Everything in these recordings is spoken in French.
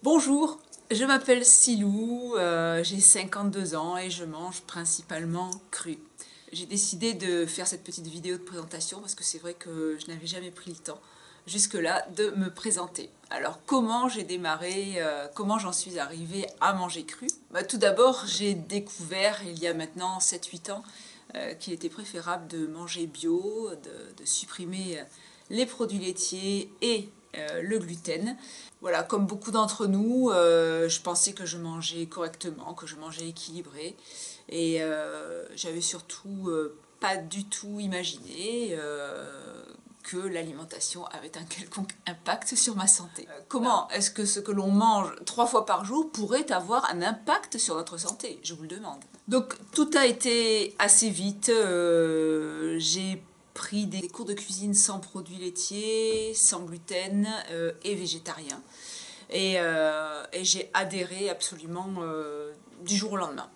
Bonjour, je m'appelle Silou, j'ai 52 ans et je mange principalement cru. J'ai décidé de faire cette petite vidéo de présentation parce que c'est vrai que je n'avais jamais pris le temps jusque-là de me présenter. Alors comment j'ai démarré, comment j'en suis arrivée à manger cru? Tout d'abord, j'ai découvert il y a maintenant 7-8 ans qu'il était préférable de manger bio, de supprimer les produits laitiers et le gluten. Voilà, comme beaucoup d'entre nous, je pensais que je mangeais correctement, que je mangeais équilibré. Et j'avais surtout pas du tout imaginé que l'alimentation avait un quelconque impact sur ma santé. Comment est-ce que ce que l'on mange 3 fois par jour pourrait avoir un impact sur notre santé? Je vous le demande. Donc tout a été assez vite. J'ai pris des cours de cuisine sans produits laitiers, sans gluten et végétarien. Et j'ai adhéré absolument du jour au lendemain.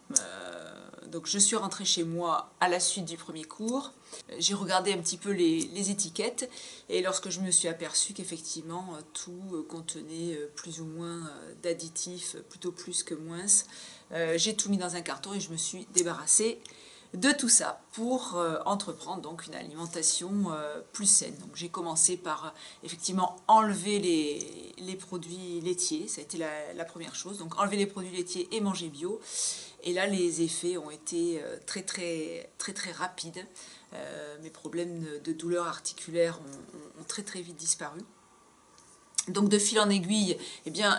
Donc je suis rentrée chez moi à la suite du premier cours. J'ai regardé un petit peu les étiquettes et lorsque je me suis aperçue qu'effectivement tout contenait plus ou moins d'additifs, plutôt plus que moins, j'ai tout mis dans un carton et je me suis débarrassée de tout ça pour entreprendre donc une alimentation plus saine. Donc j'ai commencé par effectivement enlever les produits laitiers, ça a été la première chose, donc enlever les produits laitiers et manger bio. Et là les effets ont été très rapides. Mes problèmes de douleurs articulaires ont très vite disparu. Donc de fil en aiguille, eh bien,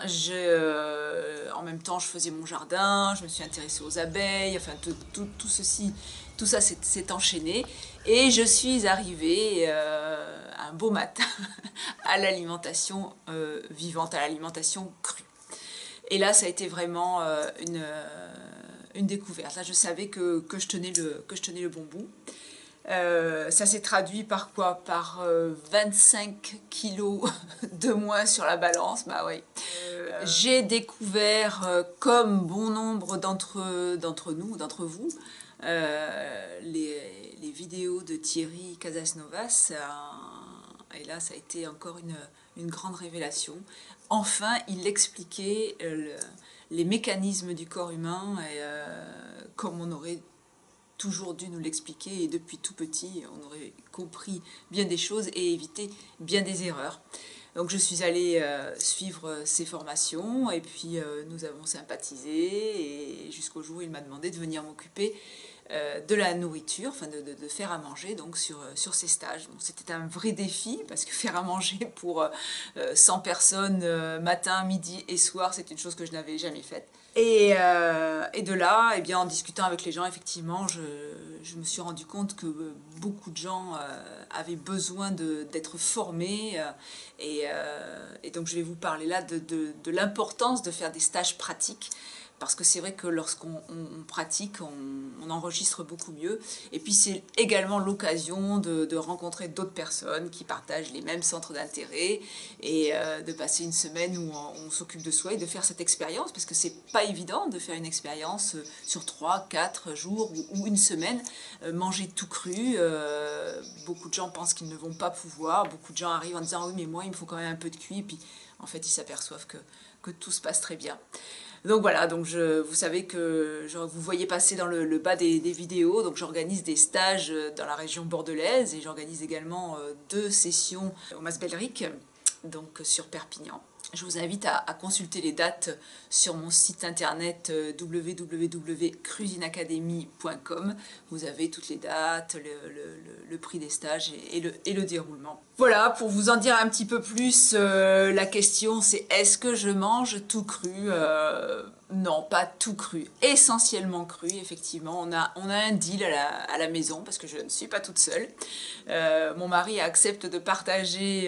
en même temps je faisais mon jardin, je me suis intéressée aux abeilles, enfin tout ça s'est enchaîné et je suis arrivée un beau matin à l'alimentation vivante, à l'alimentation crue. Et là ça a été vraiment une découverte. Là je savais que je tenais le bon bout. Ça s'est traduit par quoi? Par 25 kilos de moins sur la balance, bah oui. J'ai découvert, comme bon nombre d'entre nous, d'entre vous, les vidéos de Thierry Casasnovas, et là ça a été encore une grande révélation. Enfin, il expliquait les mécanismes du corps humain, et comme on aurait toujours dû nous l'expliquer, et depuis tout petit, on aurait compris bien des choses et évité bien des erreurs. Donc je suis allée suivre ses formations et puis nous avons sympathisé et jusqu'au jour où il m'a demandé de venir m'occuper de la nourriture, enfin de faire à manger donc sur ces stages. Bon, c'était un vrai défi parce que faire à manger pour 100 personnes matin, midi et soir, c'est une chose que je n'avais jamais faite. Et de là, eh bien, en discutant avec les gens, effectivement, je me suis rendu compte que beaucoup de gens avaient besoin d'être formés. Et donc je vais vous parler là de l'importance de faire des stages pratiques. Parce que c'est vrai que lorsqu'on pratique, on enregistre beaucoup mieux. Et puis c'est également l'occasion de rencontrer d'autres personnes qui partagent les mêmes centres d'intérêt et de passer une semaine où on s'occupe de soi et de faire cette expérience. Parce que c'est pas évident de faire une expérience sur 3-4 jours ou une semaine. Manger tout cru, beaucoup de gens pensent qu'ils ne vont pas pouvoir. Beaucoup de gens arrivent en disant « oui mais moi il me faut quand même un peu de cuit ». Et puis en fait ils s'aperçoivent que tout se passe très bien. Donc voilà, donc vous savez que vous voyez passer dans le bas des vidéos, donc j'organise des stages dans la région bordelaise et j'organise également 2 sessions au Mas Belric, donc sur Perpignan. Je vous invite à consulter les dates sur mon site internet www.cuisineacademy.com. Vous avez toutes les dates, le prix des stages et le déroulement. Voilà, pour vous en dire un petit peu plus, la question c'est est-ce que je mange tout cru? Non, pas tout cru, essentiellement cru, effectivement. On a un deal à la maison parce que je ne suis pas toute seule. Mon mari accepte de partager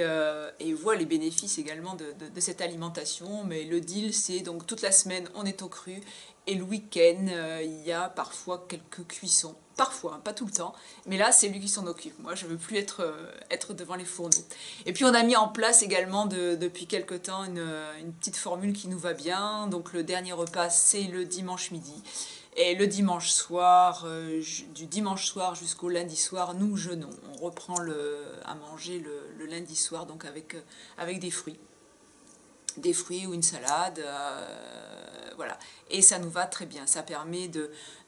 et voit les bénéfices également de cette alimentation, mais le deal c'est donc toute la semaine on est au cru et le week-end il y a parfois quelques cuissons. Parfois, hein, pas tout le temps, mais là c'est lui qui s'en occupe. Moi je veux plus être devant les fourneaux. Et puis on a mis en place également depuis quelque temps une petite formule qui nous va bien. Donc le dernier repas c'est le dimanche midi. Et le dimanche soir, du dimanche soir jusqu'au lundi soir, nous jeûnons. On reprend à manger le lundi soir, donc avec des fruits. des fruits ou une salade, voilà. Et ça nous va très bien. Ça permet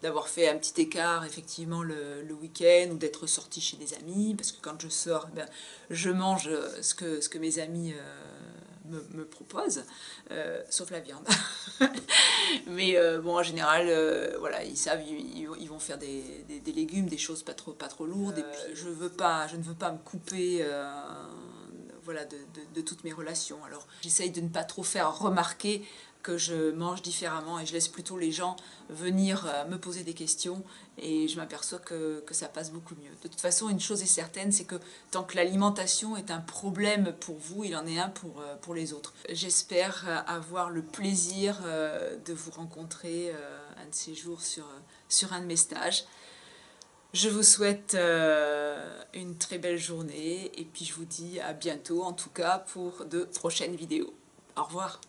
d'avoir fait un petit écart effectivement le week-end ou d'être sorti chez des amis, parce que quand je sors, ben, je mange ce que mes amis me proposent, sauf la viande. Mais bon, en général, voilà, ils savent, ils vont faire des légumes, des choses pas trop lourdes. Et puis, je ne veux pas me couper voilà, de toutes mes relations. Alors, j'essaye de ne pas trop faire remarquer que je mange différemment et je laisse plutôt les gens venir me poser des questions et je m'aperçois que ça passe beaucoup mieux. De toute façon, une chose est certaine, c'est que tant que l'alimentation est un problème pour vous, il en est un pour les autres. J'espère avoir le plaisir de vous rencontrer un de ces jours sur un de mes stages. Je vous souhaite une très belle journée et puis je vous dis à bientôt en tout cas pour de prochaines vidéos. Au revoir.